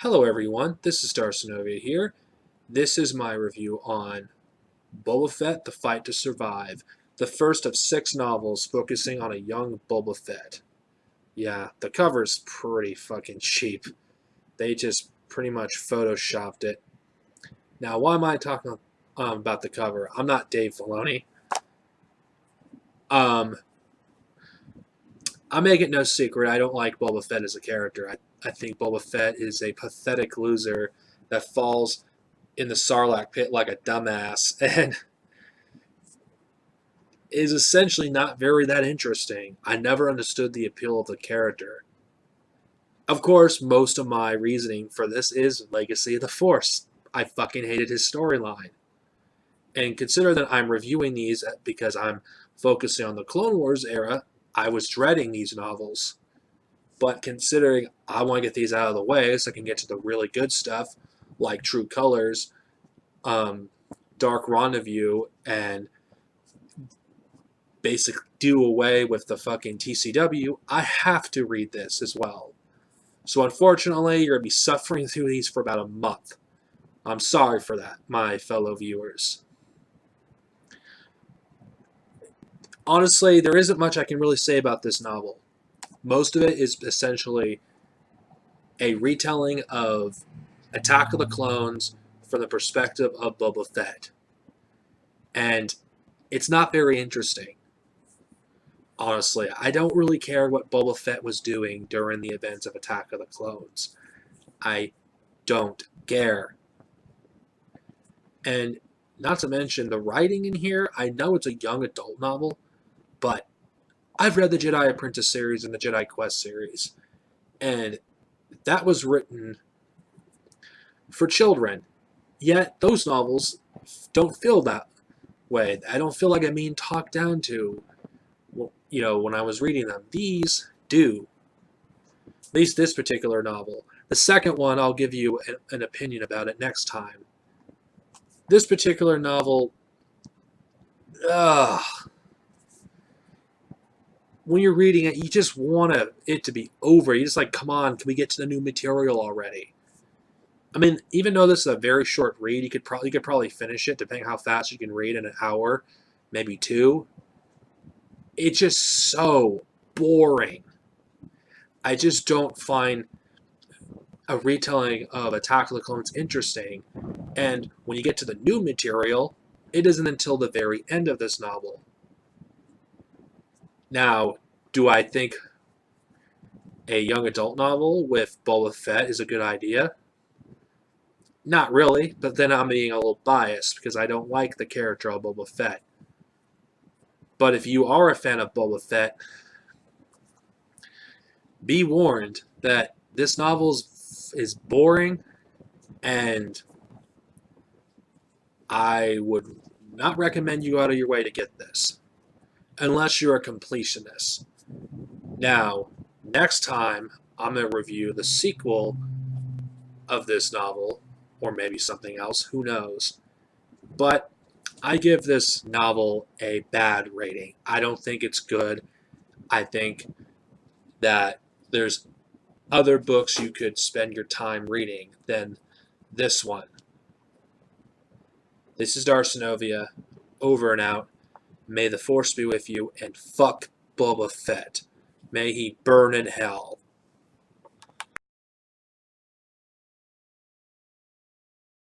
Hello everyone, this is Darcinovia here. This is my review on Boba Fett, The Fight to Survive, the first of 6 novels focusing on a young Boba Fett. Yeah, the cover's pretty fucking cheap. They just pretty much photoshopped it. Now, why am I talking about the cover? I'm not Dave Filoni. Um, I make it no secret I don't like Boba Fett as a character. I think Boba Fett is a pathetic loser that falls in the Sarlacc pit like a dumbass and is essentially not very that interesting. I never understood the appeal of the character. Of course, most of my reasoning for this is Legacy of the Force. I fucking hated his storyline. And consider that I'm reviewing these because I'm focusing on the Clone Wars era, I was dreading these novels. But considering I want to get these out of the way so I can get to the really good stuff, like True Colors, Dark Rendezvous, and basically do away with the fucking TCW, I have to read this as well. So unfortunately, you're going to be suffering through these for about a month. I'm sorry for that, my fellow viewers. Honestly, there isn't much I can really say about this novel. Most of it is essentially a retelling of Attack of the Clones from the perspective of Boba Fett. And it's not very interesting. Honestly, I don't really care what Boba Fett was doing during the events of Attack of the Clones. I don't care. And not to mention the writing in here, I know it's a young adult novel, but I've read the Jedi Apprentice series and the Jedi Quest series, and that was written for children. Yet those novels don't feel that way. I don't feel like I'm being talked down to, when I was reading them. These do. At least this particular novel. The second one, I'll give you an opinion about it next time. This particular novel, when you're reading it, you just want it to be over. You just like, come on, can we get to the new material already? I mean, even though this is a very short read, you could probably finish it, depending how fast you can read in an hour, maybe 2. It's just so boring. I just don't find a retelling of Attack of the Clones interesting. And when you get to the new material, it isn't until the very end of this novel. Now, do I think a young adult novel with Boba Fett is a good idea? Not really, but then I'm being a little biased because I don't like the character of Boba Fett. But if you are a fan of Boba Fett, be warned that this novel is boring, and I would not recommend you go out of your way to get this, unless you're a completionist. Now, next time, I'm going to review the sequel of this novel, or maybe something else, who knows. But I give this novel a bad rating. I don't think it's good. I think that there's other books you could spend your time reading than this one. This is Darcinovia, over and out. May the Force be with you, and fuck Boba Fett. May he burn in hell.